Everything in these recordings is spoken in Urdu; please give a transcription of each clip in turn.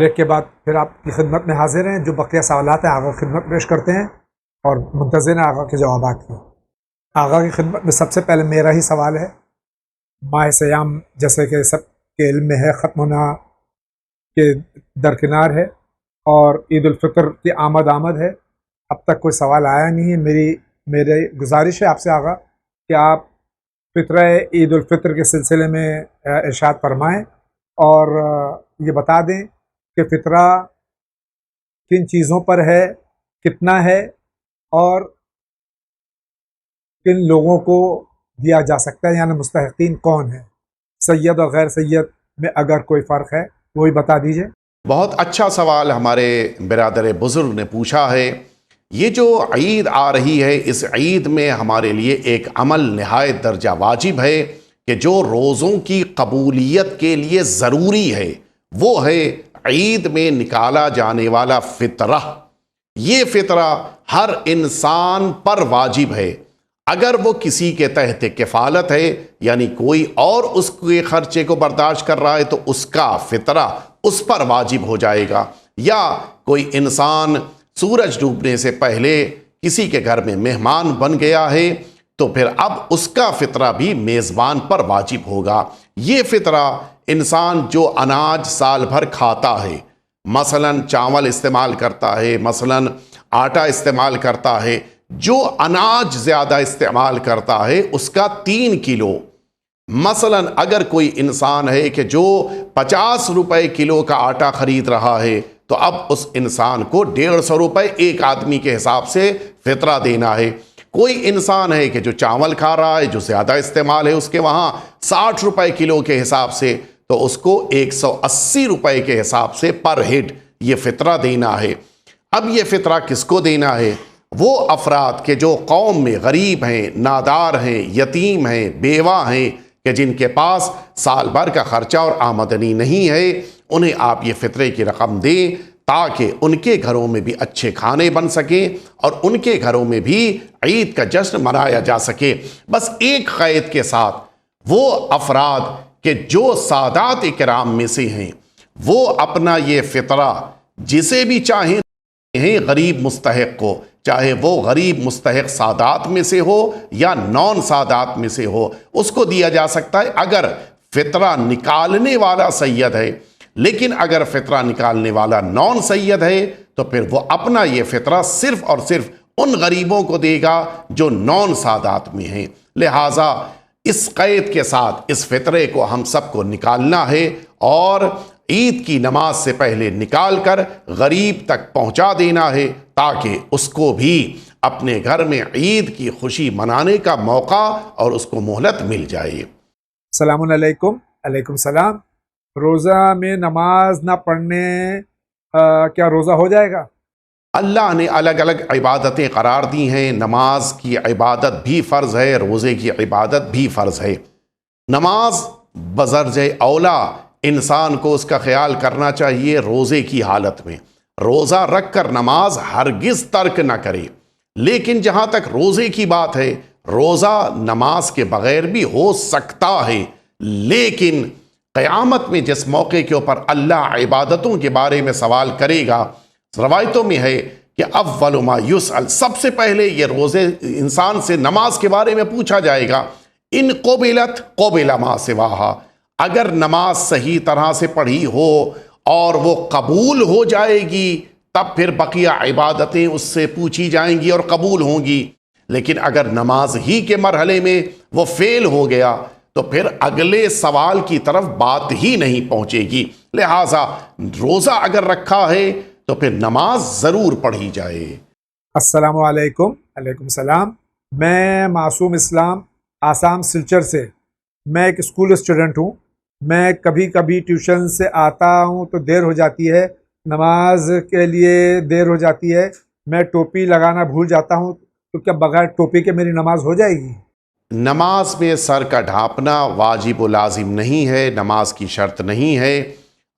بریک کے بعد پھر آپ کی خدمت میں حاضر ہیں. جو بقیہ سوالات ہیں آغا کی خدمت پیش کرتے ہیں اور منتظر ہیں آغا کے جوابات کی. آغا کی خدمت میں سب سے پہلے میرا ہی سوال ہے. ماہ سیام جیسے کہ سب کے علم میں ہے ختم ہونا کے درکنار ہے اور عید الفطر کی آمد ہے. اب تک کوئی سوال آیا نہیں ہے. میری گزارش ہے آپ سے آغا کہ آپ فطرہ عید الفطر کے سلسلے میں ارشاد فرمائیں اور یہ بتا دیں کہ فطرہ کن چیزوں پر ہے، کتنا ہے اور کن لوگوں کو دیا جا سکتا ہے، یعنی مستحقین کون ہیں. سید اور غیر سید میں اگر کوئی فرق ہے وہی بتا دیجئے. بہت اچھا سوال ہمارے برادر بزرگ نے پوچھا ہے. یہ جو عید آ رہی ہے اس عید میں ہمارے لیے ایک عمل نہایت درجہ واجب ہے کہ جو روزوں کی قبولیت کے لیے ضروری ہے وہ ہے عید میں نکالا جانے والا فطرہ. یہ فطرہ ہر انسان پر واجب ہے. اگر وہ کسی کے تحت کفالت ہے یعنی کوئی اور اس کے خرچے کو برداشت کر رہا ہے تو اس کا فطرہ اس پر واجب ہو جائے گا. یا کوئی انسان سورج ڈوبنے سے پہلے کسی کے گھر میں مہمان بن گیا ہے تو پھر اب اس کا فطرہ بھی میزبان پر واجب ہوگا. یہ فطرہ انسان جو اناج سال بھر کھاتا ہے، مثلا چاول استعمال کرتا ہے، مثلا آٹا استعمال کرتا ہے، جو اناج زیادہ استعمال کرتا ہے اس کا 3 کلو. مثلا اگر کوئی انسان ہے کہ جو 50 روپے کلو کا آٹا خرید رہا ہے تو اب اس انسان کو 150 روپے ایک آدمی کے حساب سے فطرہ دینا ہے. کوئی انسان ہے کہ جو چاول کھا رہا ہے، جو زیادہ استعمال ہے اس کے وہاں 60 روپے کلو کے حساب سے، تو اس کو 180 روپے کے حساب سے پر ہیڈ یہ فطرہ دینا ہے. اب یہ فطرہ کس کو دینا ہے؟ وہ افراد کے جو قوم میں غریب ہیں، نادار ہیں، یتیم ہیں، بیوہ ہیں، کہ جن کے پاس سال بھر کا خرچہ اور آمدنی نہیں ہے، انہیں آپ یہ فطرے کی رقم دیں تاکہ ان کے گھروں میں بھی اچھے کھانے بن سکیں اور ان کے گھروں میں بھی عید کا جشن منایا جا سکے. بس ایک قید کے ساتھ، وہ افراد کہ جو سادات کرام میں سے ہیں وہ اپنا یہ فطرہ جسے بھی چاہیں ہیں غریب مستحق کو، چاہے وہ غریب مستحق سادات میں سے ہو یا نان سادات میں سے ہو، اس کو دیا جا سکتا ہے اگر فطرہ نکالنے والا سید ہے. لیکن اگر فطرہ نکالنے والا نان سید ہے تو پھر وہ اپنا یہ فطرہ صرف اور صرف ان غریبوں کو دے گا جو نان سادات میں ہیں. لہٰذا اس قید کے ساتھ اس فطرے کو ہم سب کو نکالنا ہے اور عید کی نماز سے پہلے نکال کر غریب تک پہنچا دینا ہے تاکہ اس کو بھی اپنے گھر میں عید کی خوشی منانے کا موقع اور اس کو مہلت مل جائے. السلام علیکم. علیکم السلام. روزہ میں نماز نہ پڑھنے کیا روزہ ہو جائے گا؟ اللہ نے الگ الگ عبادتیں قرار دی ہیں. نماز کی عبادت بھی فرض ہے، روزے کی عبادت بھی فرض ہے. نماز بزرج اولا انسان کو اس کا خیال کرنا چاہیے روزے کی حالت میں. روزہ رکھ کر نماز ہرگز ترک نہ کرے. لیکن جہاں تک روزے کی بات ہے، روزہ نماز کے بغیر بھی ہو سکتا ہے. لیکن قیامت میں جس موقع کے اوپر اللہ عبادتوں کے بارے میں سوال کرے گا، روایتوں میں ہے کہ اول ما یسأل، سب سے پہلے یہ روزے انسان سے نماز کے بارے میں پوچھا جائے گا. ان قبلت قبل ما سواہا، اگر نماز صحیح طرح سے پڑھی ہو اور وہ قبول ہو جائے گی تب پھر بقیہ عبادتیں اس سے پوچھی جائیں گی اور قبول ہوں گی. لیکن اگر نماز ہی کے مرحلے میں وہ فیل ہو گیا تو پھر اگلے سوال کی طرف بات ہی نہیں پہنچے گی. لہٰذا روزہ اگر رکھا ہے تو پھر نماز ضرور پڑھی جائے. السلام علیکم. علیکم السلام. میں معصوم اسلام آسام سلچر سے. میں ایک اسکول اسٹوڈنٹ ہوں. میں کبھی کبھی ٹیوشن سے آتا ہوں تو دیر ہو جاتی ہے، نماز کے لیے دیر ہو جاتی ہے. میں ٹوپی لگانا بھول جاتا ہوں تو کیا بغیر ٹوپی کے میری نماز ہو جائے گی؟ نماز میں سر کا ڈھانپنا واجب و لازم نہیں ہے، نماز کی شرط نہیں ہے.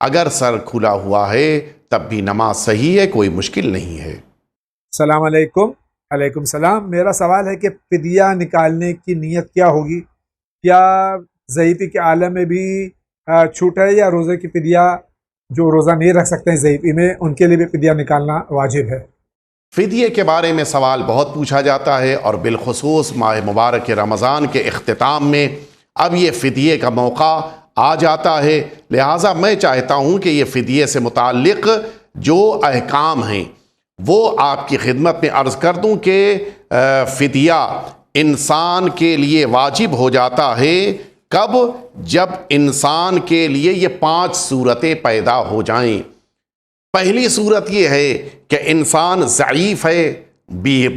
اگر سر کھلا ہوا ہے تب بھی نماز صحیح ہے، کوئی مشکل نہیں ہے. السلام علیکم. علیکم السلام. میرا سوال ہے کہ فدیہ نکالنے کی نیت کیا ہوگی؟ کیا ضعیفی کے عالم میں بھی چھوٹ ہے یا روزے کی فدیہ جو روزہ نہیں رکھ سکتے ہیں ضعیفی میں، ان کے لیے بھی فدیہ نکالنا واجب ہے۔ فدیے کے بارے میں سوال بہت پوچھا جاتا ہے، اور بالخصوص ماہ مبارک رمضان کے اختتام میں اب یہ فدیے کا موقع آ جاتا ہے، لہٰذا میں چاہتا ہوں کہ یہ فدیے سے متعلق جو احکام ہیں وہ آپ کی خدمت میں عرض کر دوں کہ فدیہ انسان کے لیے واجب ہو جاتا ہے کب؟ جب انسان کے لیے یہ 5 صورتیں پیدا ہو جائیں۔ پہلی صورت یہ ہے کہ انسان ضعیف ہے،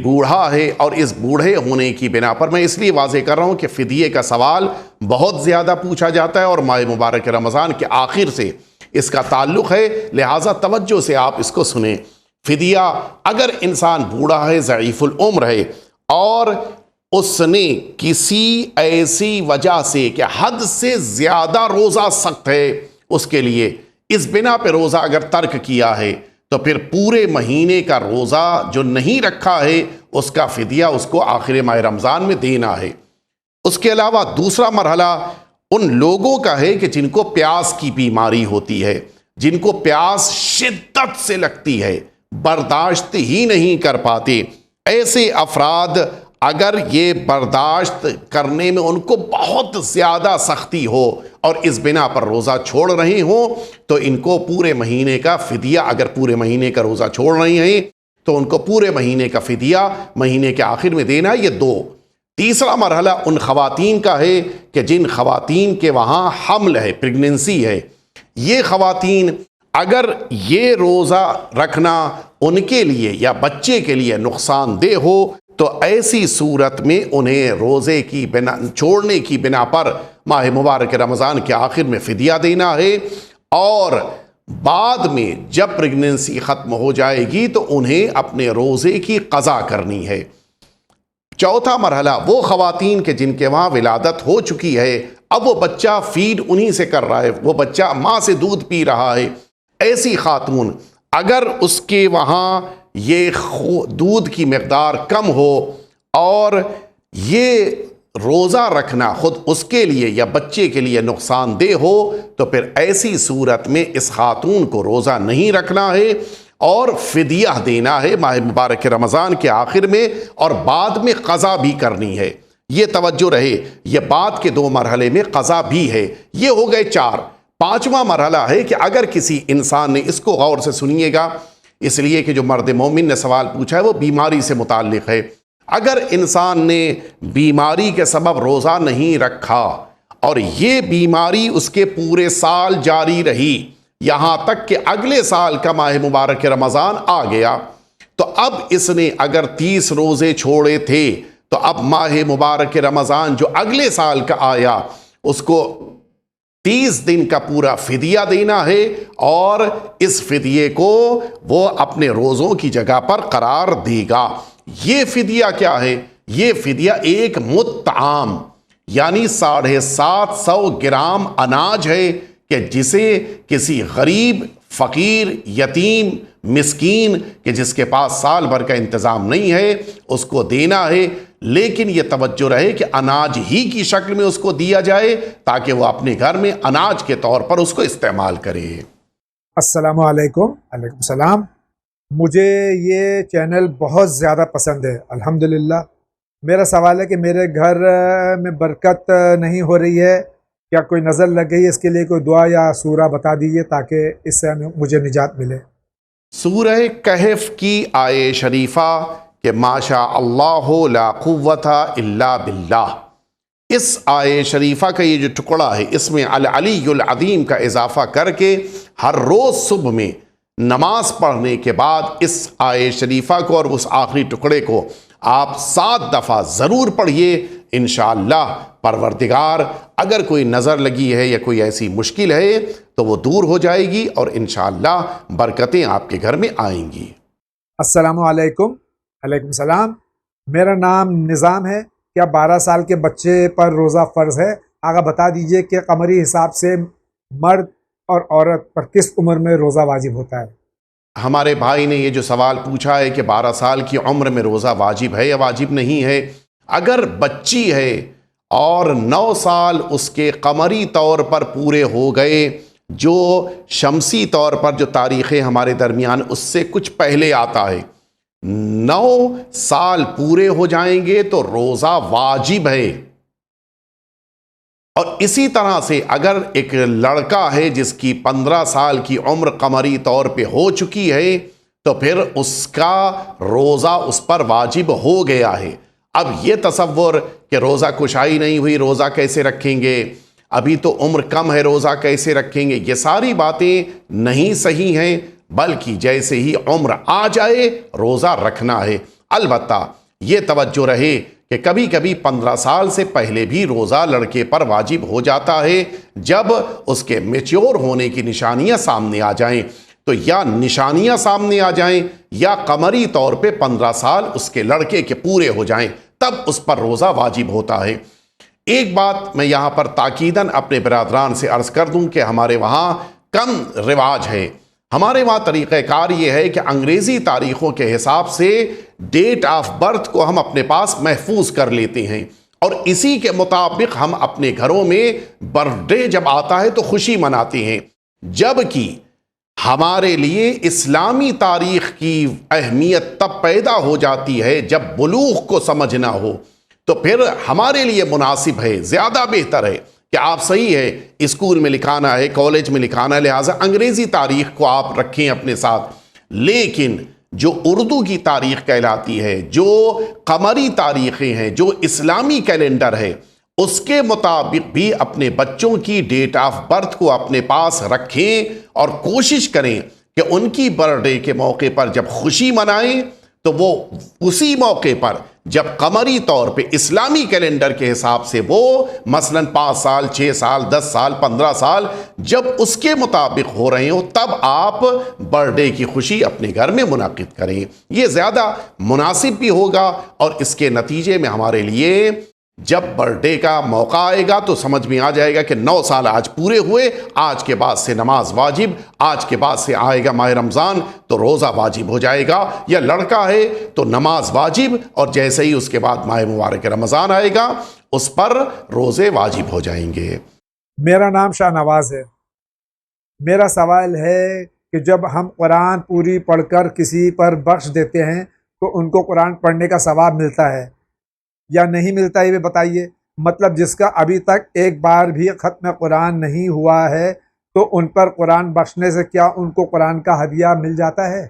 بوڑھا ہے، اور اس بوڑھے ہونے کی بنا پر، میں اس لیے واضح کر رہا ہوں کہ فدیے کا سوال بہت زیادہ پوچھا جاتا ہے اور ماہ مبارک رمضان کے آخر سے اس کا تعلق ہے، لہٰذا توجہ سے آپ اس کو سنیں۔ فدیہ، اگر انسان بوڑھا ہے، ضعیف العمر ہے، اور اس نے کسی ایسی وجہ سے کہ حد سے زیادہ روزہ سخت ہے اس کے لیے، اس بنا پہ روزہ اگر ترک کیا ہے، تو پھر پورے مہینے کا روزہ جو نہیں رکھا ہے اس کا فدیہ اس کو آخر ماہ رمضان میں دینا ہے۔ اس کے علاوہ دوسرا مرحلہ ان لوگوں کا ہے کہ جن کو پیاس کی بیماری ہوتی ہے، جن کو پیاس شدت سے لگتی ہے، برداشت ہی نہیں کر پاتے، ایسے افراد اگر یہ برداشت کرنے میں ان کو بہت زیادہ سختی ہو اور اس بنا پر روزہ چھوڑ رہے ہوں، تو ان کو پورے مہینے کا فدیہ، اگر پورے مہینے کا روزہ چھوڑ رہے ہیں تو ان کو پورے مہینے کا فدیہ مہینے کے آخر میں دینا ہے۔ یہ 2۔ تیسرا مرحلہ ان خواتین کا ہے کہ جن خواتین کے وہاں حمل ہے، پریگننسی ہے، یہ خواتین اگر یہ روزہ رکھنا ان کے لیے یا بچے کے لیے نقصان دہ ہو، تو ایسی صورت میں انہیں روزے کی بنا چھوڑنے کی بنا پر ماہ مبارک رمضان کے آخر میں فدیہ دینا ہے، اور بعد میں جب پریگننسی ختم ہو جائے گی تو انہیں اپنے روزے کی قضا کرنی ہے۔ چوتھا مرحلہ وہ خواتین کے جن کے وہاں ولادت ہو چکی ہے، اب وہ بچہ فیڈ انہی سے کر رہا ہے، وہ بچہ ماں سے دودھ پی رہا ہے، ایسی خاتون اگر اس کے وہاں یہ دودھ کی مقدار کم ہو اور یہ روزہ رکھنا خود اس کے لیے یا بچے کے لیے نقصان دہ ہو، تو پھر ایسی صورت میں اس خاتون کو روزہ نہیں رکھنا ہے اور فدیہ دینا ہے ماہ مبارک رمضان کے آخر میں، اور بعد میں قضا بھی کرنی ہے۔ یہ توجہ رہے، یہ بعد کے 2 مرحلے میں قضا بھی ہے۔ یہ ہو گئے 4۔ 5واں مرحلہ ہے کہ اگر کسی انسان نے، اس کو غور سے سنیے گا اس لیے کہ جو مرد مومن نے سوال پوچھا ہے وہ بیماری سے متعلق ہے، اگر انسان نے بیماری کے سبب روزہ نہیں رکھا اور یہ بیماری اس کے پورے سال جاری رہی، یہاں تک کہ اگلے سال کا ماہ مبارک رمضان آ گیا، تو اب اس نے اگر 30 روزے چھوڑے تھے تو اب ماہ مبارک رمضان جو اگلے سال کا آیا اس کو 30 دن کا پورا فدیہ دینا ہے، اور اس فدیے کو وہ اپنے روزوں کی جگہ پر قرار دے گا۔ یہ فدیہ کیا ہے؟ یہ فدیہ ایک مطعام یعنی 750 گرام اناج ہے کہ جسے کسی غریب، فقیر، یتیم، مسکین کہ جس کے پاس سال بھر کا انتظام نہیں ہے اس کو دینا ہے، لیکن یہ توجہ رہے کہ اناج ہی کی شکل میں اس کو دیا جائے تاکہ وہ اپنے گھر میں اناج کے طور پر اس کو استعمال کرے۔ السلام علیکم۔ وعلیکم السلام۔ مجھے یہ چینل بہت زیادہ پسند ہے، الحمدللہ۔ میرا سوال ہے کہ میرے گھر میں برکت نہیں ہو رہی ہے، کیا کوئی نظر لگ گئی؟ اس کے لیے کوئی دعا یا سورہ بتا دیجیے تاکہ اس سے مجھے نجات ملے۔ سورہ کہف کی آیے شریفہ کہ ما شاء اللہ لا قوت الا باللہ، اس آیے شریفہ کا یہ جو ٹکڑا ہے اس میں العلی العظیم کا اضافہ کر کے ہر روز صبح میں نماز پڑھنے کے بعد اس آیے شریفہ کو اور اس آخری ٹکڑے کو آپ 7 دفعہ ضرور پڑھیے، انشاءاللہ پروردگار اگر کوئی نظر لگی ہے یا کوئی ایسی مشکل ہے تو وہ دور ہو جائے گی اور انشاءاللہ برکتیں آپ کے گھر میں آئیں گی۔ السلام علیکم۔ وعلیکم السلام۔ میرا نام نظام ہے، کیا 12 سال کے بچے پر روزہ فرض ہے؟ آگا بتا دیجئے کہ قمری حساب سے مرد اور عورت پر کس عمر میں روزہ واجب ہوتا ہے؟ ہمارے بھائی نے یہ جو سوال پوچھا ہے کہ 12 سال کی عمر میں روزہ واجب ہے یا واجب نہیں ہے، اگر بچی ہے اور 9 سال اس کے قمری طور پر پورے ہو گئے جو شمسی طور پر جو تاریخیں ہمارے درمیان اس سے کچھ پہلے آتا ہے، 9 سال پورے ہو جائیں گے تو روزہ واجب ہے۔ اور اسی طرح سے اگر ایک لڑکا ہے جس کی 15 سال کی عمر قمری طور پہ ہو چکی ہے تو پھر اس کا روزہ اس پر واجب ہو گیا ہے۔ اب یہ تصور کہ روزہ کشائی نہیں ہوئی، روزہ کیسے رکھیں گے، ابھی تو عمر کم ہے، روزہ کیسے رکھیں گے، یہ ساری باتیں نہیں صحیح ہیں، بلکہ جیسے ہی عمر آ جائے روزہ رکھنا ہے۔ البتہ یہ توجہ رہے کہ کبھی کبھی 15 سال سے پہلے بھی روزہ لڑکے پر واجب ہو جاتا ہے، جب اس کے میچور ہونے کی نشانیاں سامنے آ جائیں۔ تو یا نشانیاں سامنے آ جائیں یا قمری طور پہ 15 سال اس کے لڑکے کے پورے ہو جائیں، تب اس پر روزہ واجب ہوتا ہے۔ ایک بات میں یہاں پر تاکیداً اپنے برادران سے عرض کر دوں کہ ہمارے وہاں کم رواج ہے، ہمارے وہاں طریقہ کار یہ ہے کہ انگریزی تاریخوں کے حساب سے ڈیٹ آف برتھ کو ہم اپنے پاس محفوظ کر لیتے ہیں، اور اسی کے مطابق ہم اپنے گھروں میں برتھ ڈے جب آتا ہے تو خوشی مناتے ہیں، جبکہ ہمارے لیے اسلامی تاریخ کی اہمیت تب پیدا ہو جاتی ہے جب بلوغ کو سمجھنا ہو۔ تو پھر ہمارے لیے مناسب ہے، زیادہ بہتر ہے کہ آپ صحیح ہے اسکول میں لکھانا ہے، کالج میں لکھانا ہے، لہٰذا انگریزی تاریخ کو آپ رکھیں اپنے ساتھ، لیکن جو اردو کی تاریخ کہلاتی ہے، جو قمری تاریخیں ہیں، جو اسلامی کیلنڈر ہے، اس کے مطابق بھی اپنے بچوں کی ڈیٹ آف برتھ کو اپنے پاس رکھیں اور کوشش کریں کہ ان کی برتھ ڈے کے موقع پر جب خوشی منائیں تو وہ اسی موقع پر جب قمری طور پہ اسلامی کیلنڈر کے حساب سے وہ مثلاً 5 سال 6 سال 10 سال 15 سال جب اس کے مطابق ہو رہے ہوں، تب آپ برتھ ڈے کی خوشی اپنے گھر میں منعقد کریں، یہ زیادہ مناسب بھی ہوگا، اور اس کے نتیجے میں ہمارے لیے جب برتھ ڈے کا موقع آئے گا تو سمجھ میں آ جائے گا کہ 9 سال آج پورے ہوئے، آج کے بعد سے نماز واجب، آج کے بعد سے آئے گا ماہ رمضان تو روزہ واجب ہو جائے گا، یا لڑکا ہے تو نماز واجب، اور جیسے ہی اس کے بعد ماہ مبارک رمضان آئے گا اس پر روزے واجب ہو جائیں گے۔ میرا نام شاہ نواز ہے۔ میرا سوال ہے کہ جب ہم قرآن پوری پڑھ کر کسی پر بخش دیتے ہیں تو ان کو قرآن پڑھنے کا ثواب ملتا ہے یا نہیں ملتا، یہ بھی بتائیے۔ مطلب جس کا ابھی تک ایک بار بھی ختم قرآن نہیں ہوا ہے تو ان پر قرآن بخشنے سے کیا ان کو قرآن کا ہدیہ مل جاتا ہے؟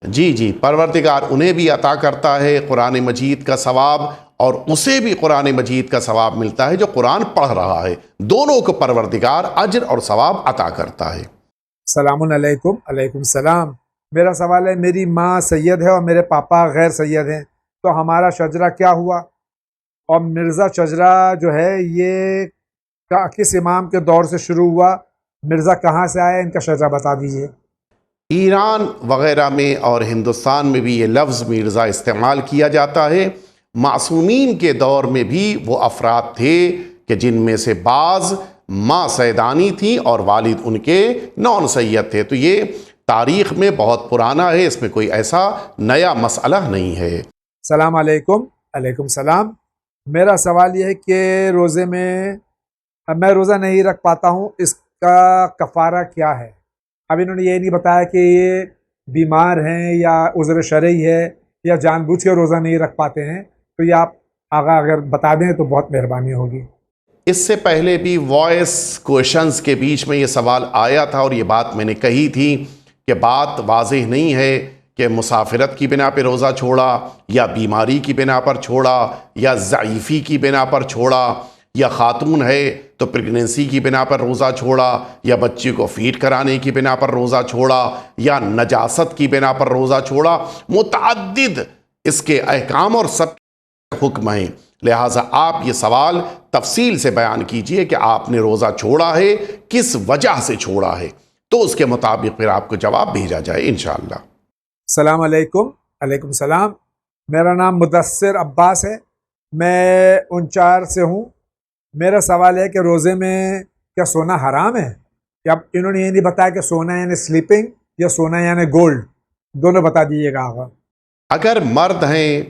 جی پروردگار انہیں بھی عطا کرتا ہے قرآن مجید کا ثواب، اور اسے بھی قرآن مجید کا ثواب ملتا ہے جو قرآن پڑھ رہا ہے، دونوں کو پروردگار اجر اور ثواب عطا کرتا ہے۔ السلام علیکم۔ علیکم السلام۔ میرا سوال ہے، میری ماں سید ہے اور میرے پاپا غیر سید ہیں، تو ہمارا شجرہ کیا ہوا؟ اور مرزا شجرہ جو ہے یہ کس امام کے دور سے شروع ہوا؟ مرزا کہاں سے آئے؟ ان کا شجرہ بتا دیجئے۔ ایران وغیرہ میں اور ہندوستان میں بھی یہ لفظ مرزا استعمال کیا جاتا ہے۔ معصومین کے دور میں بھی وہ افراد تھے کہ جن میں سے بعض ماں سیدانی تھیں اور والد ان کے نان سید تھے، تو یہ تاریخ میں بہت پرانا ہے، اس میں کوئی ایسا نیا مسئلہ نہیں ہے۔ السلام علیکم۔ علیکم السلام۔ میرا سوال یہ ہے کہ روزے میں روزہ نہیں رکھ پاتا ہوں، اس کا کفارہ کیا ہے؟ اب انہوں نے یہ نہیں بتایا کہ یہ بیمار ہیں یا عذر شرعی ہے یا جان بوجھ کے روزہ نہیں رکھ پاتے ہیں، تو یہ آپ آگا اگر بتا دیں تو بہت مہربانی ہوگی۔ اس سے پہلے بھی وائس کوشنز کے بیچ میں یہ سوال آیا تھا اور یہ بات میں نے کہی تھی کہ بات واضح نہیں ہے کہ مسافرت کی بنا پہ روزہ چھوڑا یا بیماری کی بنا پر چھوڑا یا ضعیفی کی بنا پر چھوڑا، یا خاتون ہے تو پریگننسی کی بنا پر روزہ چھوڑا، یا بچی کو فیڈ کرانے کی بنا پر روزہ چھوڑا، یا نجاست کی بنا پر روزہ چھوڑا، متعدد اس کے احکام اور سب حکم ہیں، لہٰذا آپ یہ سوال تفصیل سے بیان کیجئے کہ آپ نے روزہ چھوڑا ہے، کس وجہ سے چھوڑا ہے، تو اس کے مطابق پھر آپ کو جواب بھیجا جائے انشاءاللہ۔ السلام علیکم۔ علیکم السلام۔ میرا نام مدثر عباس ہے، میں 49 سے ہوں۔ میرا سوال ہے کہ روزے میں کیا سونا حرام ہے؟ یا انہوں نے یہ نہیں بتایا کہ سونا یعنی سلیپنگ یا سونا یعنی گولڈ، دونوں بتا دیجیے گا آقا۔ اگر مرد ہیں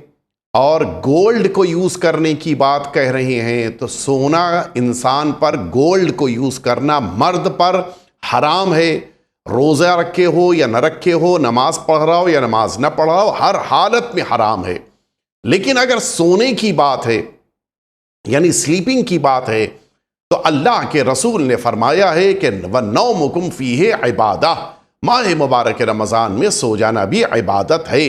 اور گولڈ کو یوز کرنے کی بات کہہ رہے ہیں تو سونا انسان پر گولڈ کو یوز کرنا مرد پر حرام ہے، روزہ رکھے ہو یا نہ رکھے ہو، نماز پڑھ رہا ہو یا نماز نہ پڑھ رہا ہو، ہر حالت میں حرام ہے۔ لیکن اگر سونے کی بات ہے یعنی سلیپنگ کی بات ہے تو اللہ کے رسول نے فرمایا ہے کہ وَالنَّوْمُكُمْ فِيهِ عِبَادَةٌ، ماہ مبارک رمضان میں سو جانا بھی عبادت ہے۔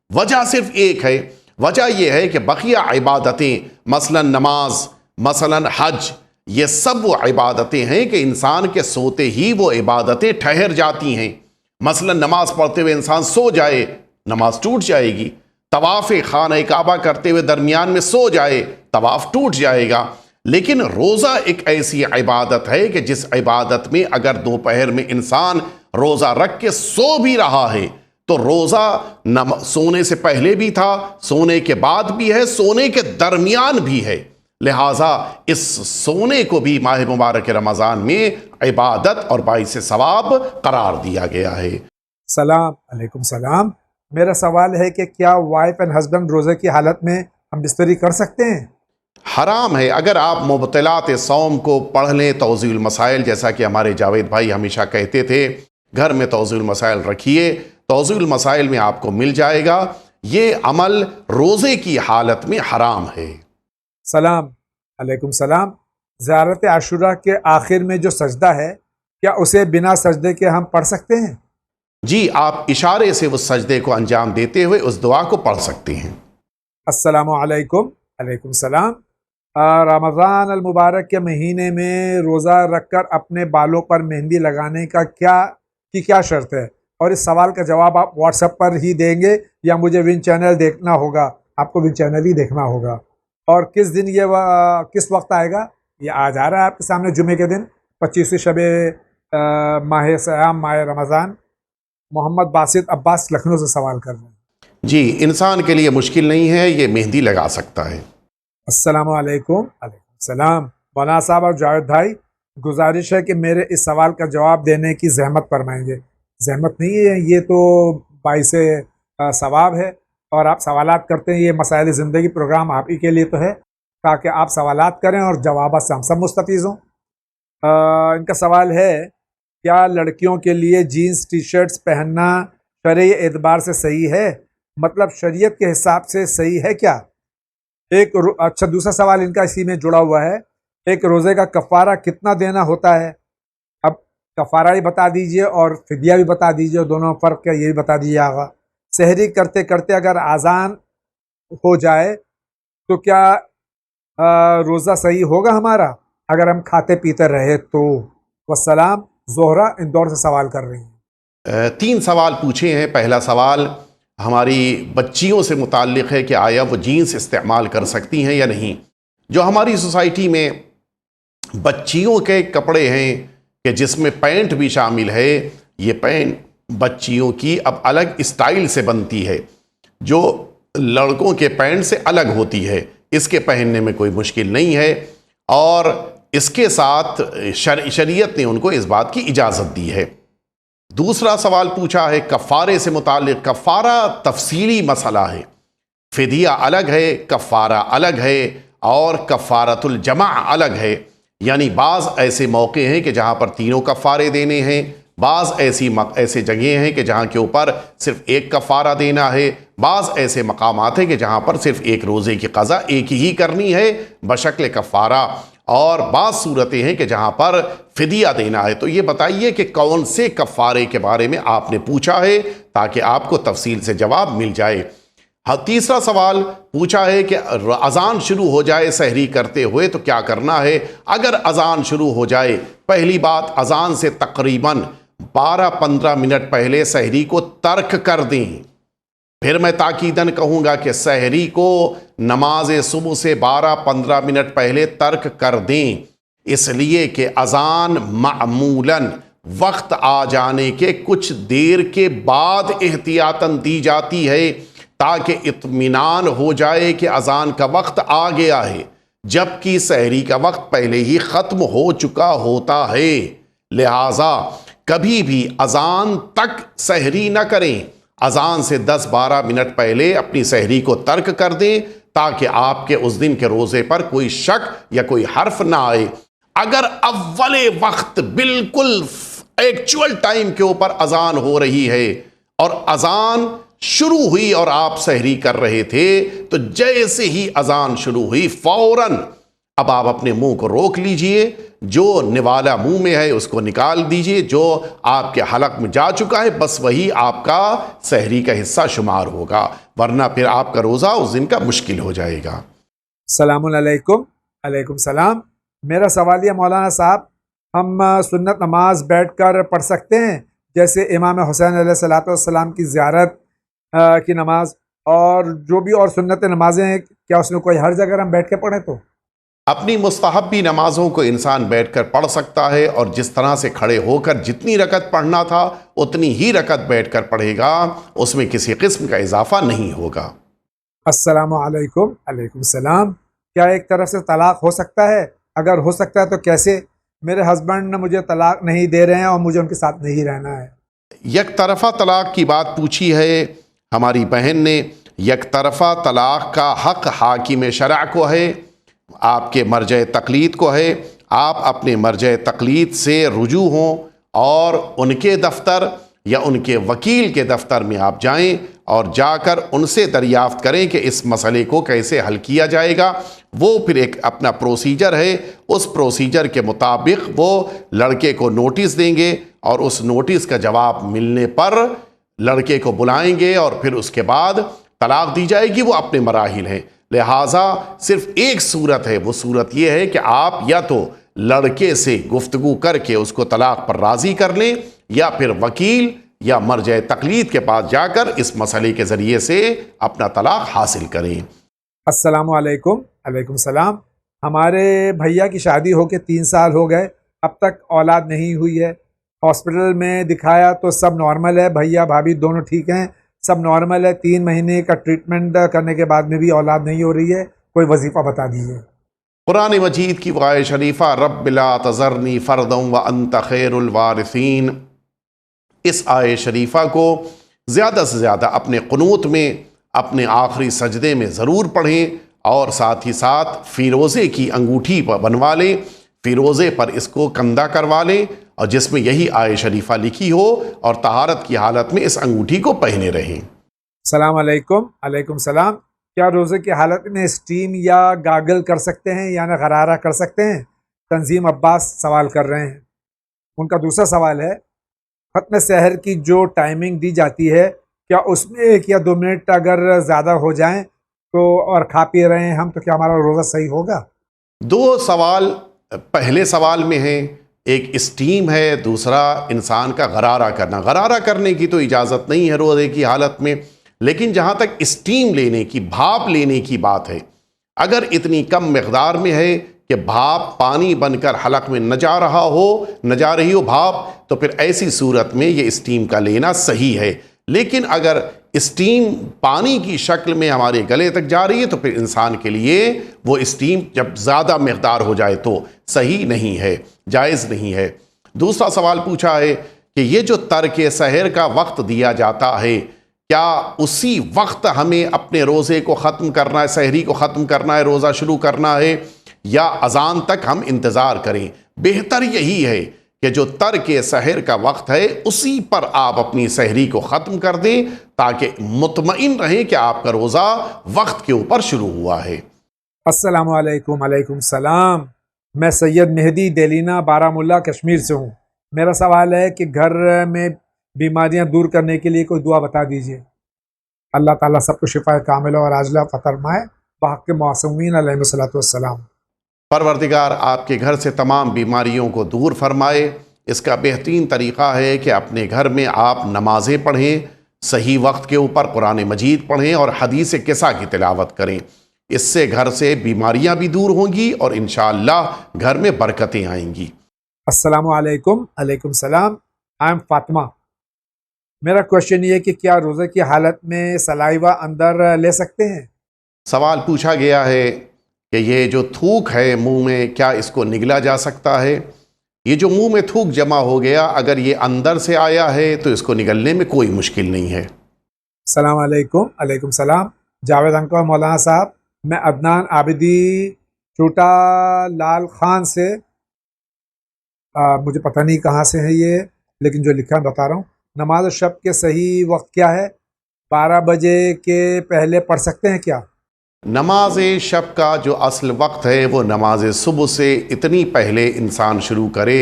وجہ صرف ایک ہے، وجہ یہ ہے کہ بقیہ عبادتیں مثلا نماز، مثلا حج، یہ سب وہ عبادتیں ہیں کہ انسان کے سوتے ہی وہ عبادتیں ٹھہر جاتی ہیں۔ مثلا نماز پڑھتے ہوئے انسان سو جائے، نماز ٹوٹ جائے گی۔ طواف خانہ کعبہ کرتے ہوئے درمیان میں سو جائے، طواف ٹوٹ جائے گا۔ لیکن روزہ ایک ایسی عبادت ہے کہ جس عبادت میں اگر دوپہر میں انسان روزہ رکھ کے سو بھی رہا ہے تو روزہ سونے سے پہلے بھی تھا، سونے کے بعد بھی ہے، سونے کے درمیان بھی ہے۔ لہٰذا اس سونے کو بھی ماہ مبارک رمضان میں عبادت اور باعث ثواب قرار دیا گیا ہے۔ سلام علیکم سلام، میرا سوال ہے کہ کیا وائف اینڈ ہسبینڈ روزے کی حالت میں ہم بستری کر سکتے ہیں؟ حرام ہے۔ اگر آپ مبطلات صوم کو پڑھ لیں، توضیح المسائل، جیسا کہ ہمارے جاوید بھائی ہمیشہ کہتے تھے، گھر میں توضیح المسائل رکھیے، توضیح المسائل میں آپ کو مل جائے گا۔ یہ عمل روزے کی حالت میں حرام ہے۔ سلام علیکم سلام، زیارت عاشورہ کے آخر میں جو سجدہ ہے کیا اسے بنا سجدے کے ہم پڑھ سکتے ہیں؟ جی، آپ اشارے سے اس سجدے کو انجام دیتے ہوئے اس دعا کو پڑھ سکتے ہیں۔ السلام علیکم، علیکم السلام۔ رمضان المبارک کے مہینے میں روزہ رکھ کر اپنے بالوں پر مہندی لگانے کا کیا شرط ہے؟ اور اس سوال کا جواب آپ واٹس ایپ پر ہی دیں گے یا مجھے ون چینل دیکھنا ہوگا؟ آپ کو ون چینل ہی دیکھنا ہوگا۔ اور کس دن یہ کس وقت آئے گا؟ یہ آج آ رہا ہے آپ کے سامنے جمعے کے دن، 25 شب ماہ سیام، ماہ رمضان۔ محمد باسط عباس لکھنؤ سے سوال کر رہے ہیں۔ جی، انسان کے لیے مشکل نہیں ہے، یہ مہندی لگا سکتا ہے۔ السلام علیکم، علیکم السلام۔ مولانا صاحب اور جاوید بھائی، گزارش ہے کہ میرے اس سوال کا جواب دینے کی زحمت فرمائیں گے۔ زحمت نہیں ہے، یہ تو باعث ثواب ہے، اور آپ سوالات کرتے ہیں، یہ مسائل زندگی پروگرام آپ ہی کے لیے تو ہے تاکہ آپ سوالات کریں اور جوابات سے ہم سب مستفیض ہوں۔ ان کا سوال ہے، کیا لڑکیوں کے لیے جینز ٹی شرٹس پہننا شرعی اعتبار سے صحیح ہے؟ مطلب شریعت کے حساب سے صحیح ہے کیا؟ اچھا، دوسرا سوال ان کا اسی میں جڑا ہوا ہے، ایک روزے کا کفارہ کتنا دینا ہوتا ہے؟ اب کفارہ بھی بتا دیجئے اور فدیہ بھی بتا دیجئے، دونوں فرق کیا یہ بھی بتا دیجئے آغا۔ سحری کرتے کرتے اگر اذان ہو جائے تو کیا روزہ صحیح ہوگا ہمارا اگر ہم کھاتے پیتے رہے تو؟ والسلام، زہرہ اندور سے سوال کر رہی ہیں۔ 3 سوال پوچھے ہیں۔ پہلا سوال ہماری بچیوں سے متعلق ہے کہ آیا وہ جینس استعمال کر سکتی ہیں یا نہیں۔ جو ہماری سوسائٹی میں بچیوں کے کپڑے ہیں کہ جس میں پینٹ بھی شامل ہے، یہ پینٹ بچیوں کی اب الگ اسٹائل سے بنتی ہے جو لڑکوں کے پینٹ سے الگ ہوتی ہے، اس کے پہننے میں کوئی مشکل نہیں ہے، اور اس کے ساتھ شریعت نے ان کو اس بات کی اجازت دی ہے۔ دوسرا سوال پوچھا ہے کفارے سے متعلق۔ کفارہ تفصیلی مسئلہ ہے، فدیہ الگ ہے، کفارہ الگ ہے، اور کفارۃ الجمع الگ ہے۔ یعنی بعض ایسے موقع ہیں کہ جہاں پر تینوں کفارے دینے ہیں، بعض ایسے جگہیں ہیں کہ جہاں کے اوپر صرف ایک کفارہ دینا ہے، بعض ایسے مقامات ہیں کہ جہاں پر صرف ایک روزے کی قضا ایک ہی کرنی ہے بشکل کفارہ، اور بعض صورتیں ہیں کہ جہاں پر فدیہ دینا ہے۔ تو یہ بتائیے کہ کون سے کفارے کے بارے میں آپ نے پوچھا ہے تاکہ آپ کو تفصیل سے جواب مل جائے۔ تیسرا سوال پوچھا ہے کہ اذان شروع ہو جائے سحری کرتے ہوئے تو کیا کرنا ہے؟ اگر اذان شروع ہو جائے، پہلی بات اذان سے تقریباً 12-15 منٹ پہلے سحری کو ترک کر دیں۔ پھر میں تاکیداً کہوں گا کہ سحری کو نماز صبح سے 12-15 منٹ پہلے ترک کر دیں، اس لیے کہ اذان معمولاً وقت آ جانے کے کچھ دیر کے بعد احتیاطاً دی جاتی ہے تاکہ اطمینان ہو جائے کہ اذان کا وقت آ گیا ہے، جبکہ سحری کا وقت پہلے ہی ختم ہو چکا ہوتا ہے۔ لہٰذا کبھی بھی اذان تک سحری نہ کریں، اذان سے 10-12 منٹ پہلے اپنی سحری کو ترک کر دیں تاکہ آپ کے اس دن کے روزے پر کوئی شک یا کوئی حرف نہ آئے۔ اگر اول وقت بالکل ایکچول ٹائم کے اوپر اذان ہو رہی ہے اور اذان شروع ہوئی اور آپ سحری کر رہے تھے، تو جیسے ہی اذان شروع ہوئی فوراً اب آپ اپنے منہ کو روک لیجئے، جو نوالا منہ میں ہے اس کو نکال دیجئے، جو آپ کے حلق میں جا چکا ہے بس وہی آپ کا سحری کا حصہ شمار ہوگا، ورنہ پھر آپ کا روزہ اس دن کا مشکل ہو جائے گا۔ السلام علیکم۔ علیکم السلام۔ میرا سوال یہ مولانا صاحب، ہم سنت نماز بیٹھ کر پڑھ سکتے ہیں، جیسے امام حسین علیہ الصلوۃ والسلام کی زیارت کی نماز اور جو بھی اور سنت نمازیں ہیں، کیا اس میں کوئی حرج اگر ہم بیٹھ کے پڑھیں تو؟ اپنی مستحبی نمازوں کو انسان بیٹھ کر پڑھ سکتا ہے، اور جس طرح سے کھڑے ہو کر جتنی رکعت پڑھنا تھا اتنی ہی رکعت بیٹھ کر پڑھے گا، اس میں کسی قسم کا اضافہ نہیں ہوگا۔ السلام علیکم۔ علیکم السلام۔ کیا ایک طرف سے طلاق ہو سکتا ہے؟ اگر ہو سکتا ہے تو کیسے؟ میرے ہسبینڈ مجھے طلاق نہیں دے رہے ہیں اور مجھے ان کے ساتھ نہیں رہنا ہے۔ یک طرفہ طلاق کی بات پوچھی ہے ہماری بہن نے۔ یک طرفہ طلاق کا حق حاکم شرع کو ہے، آپ کے مرجع تقلید کو ہے۔ آپ اپنے مرجع تقلید سے رجوع ہوں اور ان کے دفتر یا ان کے وکیل کے دفتر میں آپ جائیں اور جا کر ان سے دریافت کریں کہ اس مسئلے کو کیسے حل کیا جائے گا۔ وہ پھر ایک اپنا پروسیجر ہے، اس پروسیجر کے مطابق وہ لڑکے کو نوٹس دیں گے، اور اس نوٹس کا جواب ملنے پر لڑکے کو بلائیں گے اور پھر اس کے بعد طلاق دی جائے گی۔ وہ اپنے مراحل ہیں، لہٰذا صرف ایک صورت ہے، وہ صورت یہ ہے کہ آپ یا تو لڑکے سے گفتگو کر کے اس کو طلاق پر راضی کر لیں، یا پھر وکیل یا مرجع تقلید کے پاس جا کر اس مسئلے کے ذریعے سے اپنا طلاق حاصل کریں۔ السلام علیکم۔ علیکم السلام۔ ہمارے بھیا کی شادی ہو کے 3 سال ہو گئے، اب تک اولاد نہیں ہوئی ہے۔ ہاسپٹل میں دکھایا تو سب نارمل ہے، بھیا بھابھی دونوں ٹھیک ہیں، سب نارمل ہے۔ 3 مہینے کا ٹریٹمنٹ کرنے کے بعد میں بھی اولاد نہیں ہو رہی ہے، کوئی وظیفہ بتا دیجیے۔ قرآن مجید کی آیت شریفہ رب لا تذرنی فردا وانت خیر الوارثین، اس آیت شریفہ کو زیادہ سے زیادہ اپنے قنوت میں، اپنے آخری سجدے میں ضرور پڑھیں، اور ساتھ ہی ساتھ فیروزے کی انگوٹھی پر بنوا لیں، فیروزے پر اس کو کندہ کروا لیں، اور جس میں یہی آیت شریفہ لکھی ہو، اور طہارت کی حالت میں اس انگوٹھی کو پہنے رہیں۔ السلام علیکم۔ علیکم السلام۔ کیا روزے کی حالت میں اسٹیم یا گاگل کر سکتے ہیں، یعنی غرارہ کر سکتے ہیں؟ تنظیم عباس سوال کر رہے ہیں۔ ان کا دوسرا سوال ہے، ختم سحر کی جو ٹائمنگ دی جاتی ہے، کیا اس میں 1 یا 2 منٹ اگر زیادہ ہو جائیں تو اور کھا پی رہے ہیں ہم، تو کیا ہمارا روزہ صحیح ہوگا؟ 2 سوال پہلے سوال میں ہیں، ایک اسٹیم ہے، دوسرا انسان کا غرارہ کرنا۔ غرارہ کرنے کی تو اجازت نہیں ہے روزے کی حالت میں، لیکن جہاں تک اسٹیم لینے کی، بھاپ لینے کی بات ہے، اگر اتنی کم مقدار میں ہے کہ بھاپ پانی بن کر حلق میں نہ جا رہی ہو بھاپ، تو پھر ایسی صورت میں یہ اسٹیم کا لینا صحیح ہے۔ لیکن اگر اسٹیم پانی کی شکل میں ہمارے گلے تک جا رہی ہے تو پھر انسان کے لیے وہ اسٹیم جب زیادہ مقدار ہو جائے تو صحیح نہیں ہے، جائز نہیں ہے۔ دوسرا سوال پوچھا ہے کہ یہ جو ترک سحر کا وقت دیا جاتا ہے، کیا اسی وقت ہمیں اپنے روزے کو ختم کرنا ہے، سحری کو ختم کرنا ہے، روزہ شروع کرنا ہے، یا اذان تک ہم انتظار کریں؟ بہتر یہی ہے کہ جو ترک سحر کا وقت ہے اسی پر آپ اپنی سحری کو ختم کر دیں، تاکہ مطمئن رہیں کہ آپ کا روزہ وقت کے اوپر شروع ہوا ہے۔ السلام علیکم۔ علیکم السلام۔ میں سید مہدی دیلینا بارہ مولہ کشمیر سے ہوں۔ میرا سوال ہے کہ گھر میں بیماریاں دور کرنے کے لیے کوئی دعا بتا دیجیے۔ اللہ تعالیٰ سب کو شفا کاملہ اور عاجلہ عطا فرمائے بحق کے معصومین علیہ الصلوۃ والسلام۔ پروردگار آپ کے گھر سے تمام بیماریوں کو دور فرمائے۔ اس کا بہترین طریقہ ہے کہ اپنے گھر میں آپ نمازیں پڑھیں، صحیح وقت کے اوپر قرآن مجید پڑھیں اور حدیث قصہ کی تلاوت کریں۔ اس سے گھر سے بیماریاں بھی دور ہوں گی اور انشاءاللہ گھر میں برکتیں آئیں گی۔ السلام علیکم۔ علیکم السلام۔ I am Fatima. میرا کوشچن یہ ہے کہ کیا روزے کی حالت میں سلائیوا اندر لے سکتے ہیں؟ سوال پوچھا گیا ہے کہ یہ جو تھوک ہے منہ میں، کیا اس کو نگلا جا سکتا ہے؟ یہ جو منہ میں تھوک جمع ہو گیا، اگر یہ اندر سے آیا ہے تو اس کو نگلنے میں کوئی مشکل نہیں ہے۔ السلام علیکم۔ علیکم السلام۔ جاوید انکل، مولانا صاحب، میں عدنان عابدی چھوٹا لال خان سے، مجھے پتہ نہیں کہاں سے ہے یہ، لیکن جو لکھا ہے بتا رہا ہوں. نماز شب کے صحیح وقت کیا ہے؟ 12 بجے کے پہلے پڑھ سکتے ہیں کیا؟ نماز شب کا جو اصل وقت ہے وہ نماز صبح سے اتنی پہلے انسان شروع کرے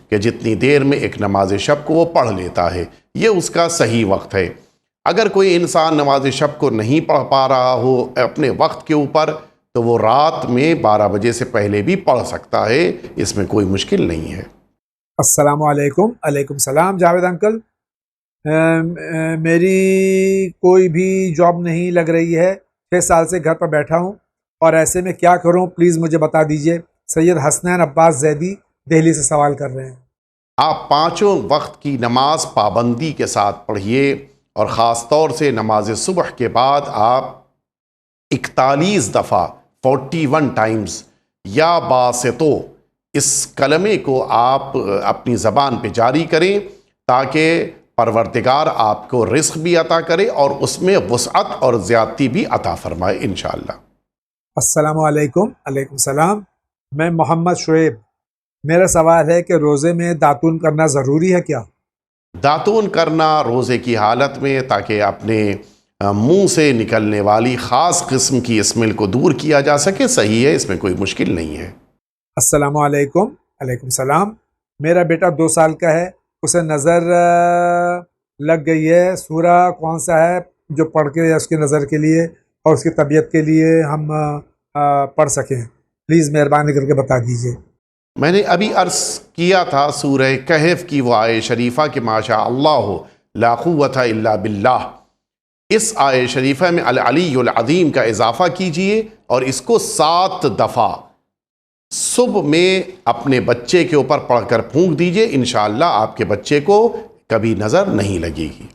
کہ جتنی دیر میں ایک نماز شب کو وہ پڑھ لیتا ہے، یہ اس کا صحیح وقت ہے. اگر کوئی انسان نماز شب کو نہیں پڑھ پا رہا ہو اپنے وقت کے اوپر تو وہ رات میں 12 بجے سے پہلے بھی پڑھ سکتا ہے، اس میں کوئی مشکل نہیں ہے. السلام علیکم. علیکم السلام جاوید انکل. میری کوئی بھی جاب نہیں لگ رہی ہے، 6 سال سے گھر پر بیٹھا ہوں اور ایسے میں کیا کروں، پلیز مجھے بتا دیجئے. سید حسنین عباس زیدی دہلی سے سوال کر رہے ہیں. آپ پانچوں وقت کی نماز پابندی کے ساتھ پڑھیے، اور خاص طور سے نماز صبح کے بعد آپ 41 دفعہ 41 ٹائمز یا باستو اس کلمے کو آپ اپنی زبان پہ جاری کریں تاکہ پروردگار آپ کو رزق بھی عطا کرے اور اس میں وسعت اور زیادتی بھی عطا فرمائے انشاءاللہ. السلام علیکم. علیکم السلام. میں محمد شعیب. میرا سوال ہے کہ روزے میں داتون کرنا ضروری ہے کیا؟ داتون کرنا روزے کی حالت میں تاکہ اپنے منہ سے نکلنے والی خاص قسم کی اسمیل کو دور کیا جا سکے صحیح ہے، اس میں کوئی مشکل نہیں ہے. السلام علیکم. علیکم السلام. میرا بیٹا 2 سال کا ہے، اسے نظر لگ گئی ہے. سورہ کون سا ہے جو پڑھ کے اس کی نظر کے لیے اور اس کی طبیعت کے لیے ہم پڑھ سکیں؟ پلیز مہربانی کر کے بتا دیجئے. میں نے ابھی عرض کیا تھا سورہ کہف کی وہ آیہ شریفہ کہ ماشاء اللہ لا قوت الا باللہ. اس آیہ شریفہ میں العلی العظیم کا اضافہ کیجئے اور اس کو 7 دفعہ صبح میں اپنے بچے کے اوپر پڑھ کر پھونک دیجئے، انشاءاللہ آپ کے بچے کو کبھی نظر نہیں لگے گی.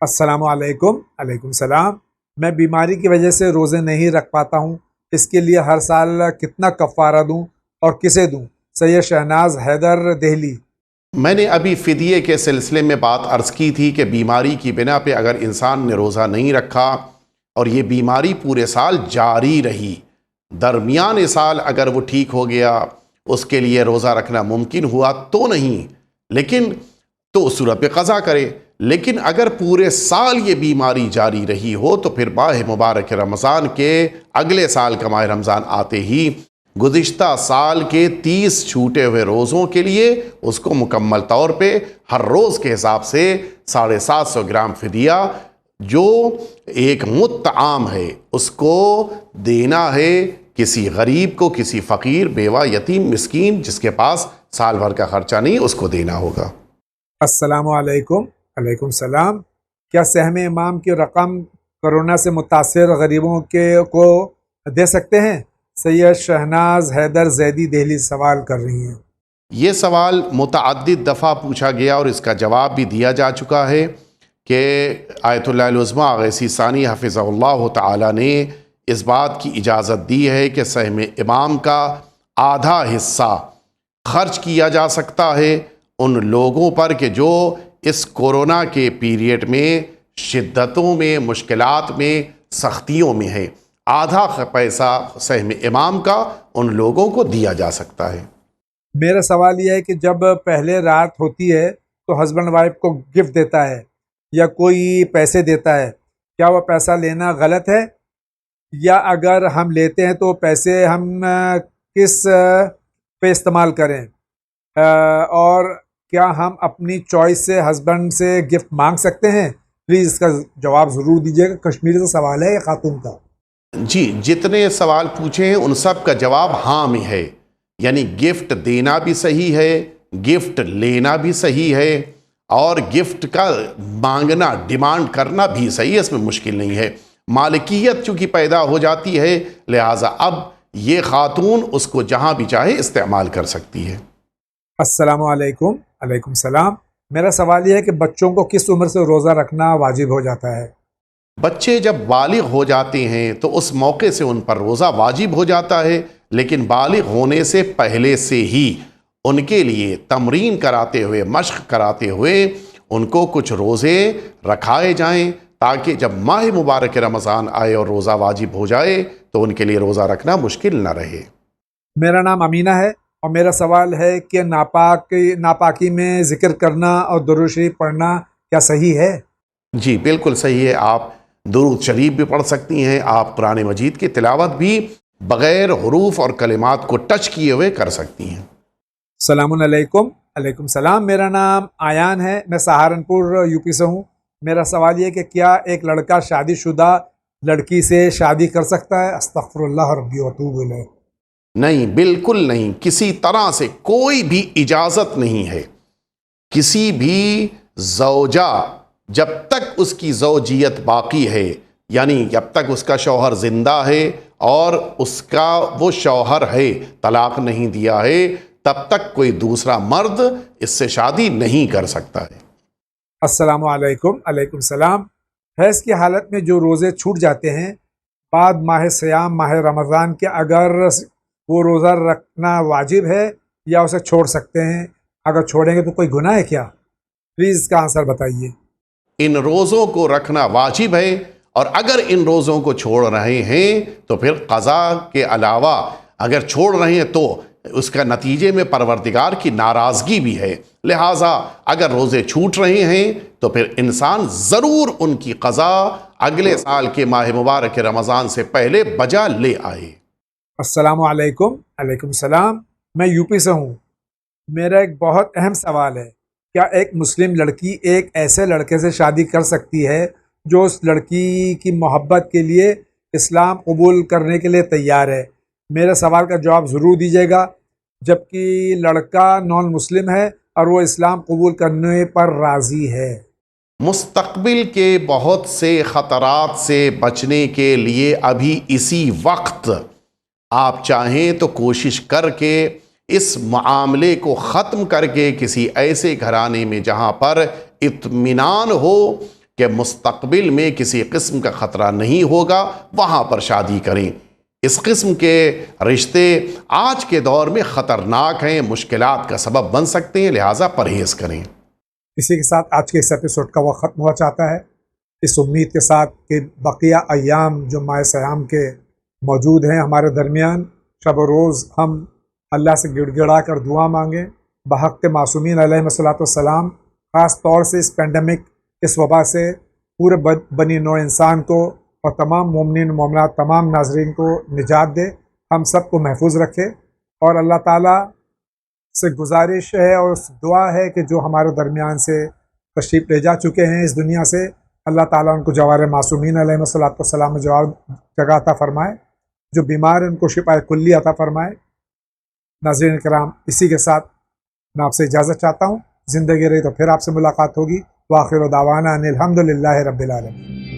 السلام علیکم. علیکم السلام. میں بیماری کی وجہ سے روزے نہیں رکھ پاتا ہوں، اس کے لیے ہر سال کتنا کفارہ دوں اور کسے دوں؟ سید شہناز حیدر دہلی. میں نے ابھی فدیے کے سلسلے میں بات عرض کی تھی کہ بیماری کی بنا پہ اگر انسان نے روزہ نہیں رکھا اور یہ بیماری پورے سال جاری رہی، درمیان سال اگر وہ ٹھیک ہو گیا اس کے لیے روزہ رکھنا ممکن ہوا تو نہیں، لیکن تو اس صورت پہ قضا کرے. لیکن اگر پورے سال یہ بیماری جاری رہی ہو تو پھر ماہ مبارک رمضان کے اگلے سال کا ماہ رمضان آتے ہی گزشتہ سال کے 30 چھوٹے ہوئے روزوں کے لیے اس کو مکمل طور پہ ہر روز کے حساب سے 750 گرام فدیہ جو ایک مطعام ہے اس کو دینا ہے کسی غریب کو، کسی فقیر، بیوہ، یتیم، مسکین جس کے پاس سال بھر کا خرچہ نہیں اس کو دینا ہوگا. السلام علیکم. علیکم السلام. کیا سہم امام کی رقم کرونا سے متاثر غریبوں کو دے سکتے ہیں؟ سید شہناز حیدر زیدی دہلی سوال کر رہی ہیں. یہ سوال متعدد دفعہ پوچھا گیا اور اس کا جواب بھی دیا جا چکا ہے کہ آیت اللہ العظمیٰ اغیثی ثانی حفظہ اللہ تعالی نے اس بات کی اجازت دی ہے کہ سہم امام کا آدھا حصہ خرچ کیا جا سکتا ہے ان لوگوں پر کہ جو اس کورونا کے پیریڈ میں شدتوں میں، مشکلات میں، سختیوں میں ہیں. آدھا پیسہ سہم امام کا ان لوگوں کو دیا جا سکتا ہے. میرا سوال یہ ہے کہ جب پہلے رات ہوتی ہے تو ہسبینڈ وائف کو گفٹ دیتا ہے یا کوئی پیسے دیتا ہے، کیا وہ پیسہ لینا غلط ہے؟ یا اگر ہم لیتے ہیں تو پیسے ہم کس پہ استعمال کریں؟ اور کیا ہم اپنی چوائس سے ہسبینڈ سے گفٹ مانگ سکتے ہیں؟ پلیز اس کا جواب ضرور دیجیے گا. کشمیری سے سوال ہے یہ خاتون کا. جی، جتنے سوال پوچھے ہیں ان سب کا جواب ہاں میں ہے، یعنی گفٹ دینا بھی صحیح ہے، گفٹ لینا بھی صحیح ہے، اور گفٹ کا مانگنا، ڈیمانڈ کرنا بھی صحیح ہے، اس میں مشکل نہیں ہے. مالکیت چونکہ پیدا ہو جاتی ہے لہٰذا اب یہ خاتون اس کو جہاں بھی چاہے استعمال کر سکتی ہے. السلام علیکم. علیکم السلام. میرا سوال یہ ہے کہ بچوں کو کس عمر سے روزہ رکھنا واجب ہو جاتا ہے؟ بچے جب بالغ ہو جاتے ہیں تو اس موقع سے ان پر روزہ واجب ہو جاتا ہے، لیکن بالغ ہونے سے پہلے سے ہی ان کے لیے تمرین کراتے ہوئے، مشق کراتے ہوئے ان کو کچھ روزے رکھائے جائیں تاکہ جب ماہ مبارک رمضان آئے اور روزہ واجب ہو جائے تو ان کے لیے روزہ رکھنا مشکل نہ رہے. میرا نام امینہ ہے. اور میرا سوال ہے کہ ناپاکی میں ذکر کرنا اور درود شریف پڑھنا کیا صحیح ہے؟ جی بالکل صحیح ہے، آپ درود شریف بھی پڑھ سکتی ہیں، آپ قرآن مجید کی تلاوت بھی بغیر حروف اور کلمات کو ٹچ کیے ہوئے کر سکتی ہیں۔ السلام علیکم۔ علیکم السلام، میرا نام آیان ہے، میں سہارنپور یو پی سے ہوں۔ میرا سوال یہ کہ کیا ایک لڑکا شادی شدہ لڑکی سے شادی کر سکتا ہے؟ استغفر اللہ ربی واتوب الیہ۔ نہیں، بالکل نہیں، کسی طرح سے کوئی بھی اجازت نہیں ہے۔ کسی بھی زوجہ جب تک اس کی زوجیت باقی ہے، یعنی جب تک اس کا شوہر زندہ ہے اور اس کا وہ شوہر ہے، طلاق نہیں دیا ہے، تب تک کوئی دوسرا مرد اس سے شادی نہیں کر سکتا ہے۔ السلام علیکم۔ علیکم السلام۔ حیض کی حالت میں جو روزے چھوٹ جاتے ہیں بعد ماہ سیام ماہ رمضان کے، اگر وہ روزہ رکھنا واجب ہے یا اسے چھوڑ سکتے ہیں؟ اگر چھوڑیں گے تو کوئی گناہ ہے کیا؟ پلیز اس کا آنسر بتائیے۔ ان روزوں کو رکھنا واجب ہے، اور اگر ان روزوں کو چھوڑ رہے ہیں تو پھر قضا کے علاوہ اگر چھوڑ رہے ہیں تو اس کا نتیجے میں پروردگار کی ناراضگی بھی ہے، لہٰذا اگر روزے چھوٹ رہے ہیں تو پھر انسان ضرور ان کی قضا اگلے سال کے ماہ مبارک رمضان سے پہلے بجا لے آئے۔ السلام علیکم۔ علیکم السلام، میں یو پی سے ہوں۔ میرا ایک بہت اہم سوال ہے، کیا ایک مسلم لڑکی ایک ایسے لڑکے سے شادی کر سکتی ہے جو اس لڑکی کی محبت کے لیے اسلام قبول کرنے کے لیے تیار ہے؟ میرے سوال کا جواب ضرور دیجیے گا، جبکہ لڑکا نان مسلم ہے اور وہ اسلام قبول کرنے پر راضی ہے۔ مستقبل کے بہت سے خطرات سے بچنے کے لیے ابھی اسی وقت آپ چاہیں تو کوشش کر کے اس معاملے کو ختم کر کے کسی ایسے گھرانے میں جہاں پر اطمینان ہو کہ مستقبل میں کسی قسم کا خطرہ نہیں ہوگا، وہاں پر شادی کریں۔ اس قسم کے رشتے آج کے دور میں خطرناک ہیں، مشکلات کا سبب بن سکتے ہیں، لہٰذا پرہیز کریں۔ اسی کے ساتھ آج کے اس ایپیسوڈ کا وقت ختم ہوا چاہتا ہے، اس امید کے ساتھ کہ بقیہ ایام جو ماہ سیام کے موجود ہیں ہمارے درمیان، شب و روز ہم اللہ سے گڑ گڑا کر دعا مانگیں بحق معصومین علیہ الصلوۃ والسلام، خاص طور سے اس پینڈیمک، اس وبا سے پورے بنی نوع انسان کو اور تمام مومنین مومنات، تمام ناظرین کو نجات دے، ہم سب کو محفوظ رکھے۔ اور اللہ تعالیٰ سے گزارش ہے اور دعا ہے کہ جو ہمارے درمیان سے تشریف لے جا چکے ہیں اس دنیا سے، اللہ تعالیٰ ان کو جوار معصومین علیہ الصلوۃ والسلام میں جگہ عطا فرمائے، جو بیمار ہیں ان کو شفاء کلی عطا فرمائے۔ ناظرین کرام، اسی کے ساتھ میں آپ سے اجازت چاہتا ہوں، زندگی رہی تو پھر آپ سے ملاقات ہوگی۔ وآخر دعوانا ان الحمد للہ رب العالمین۔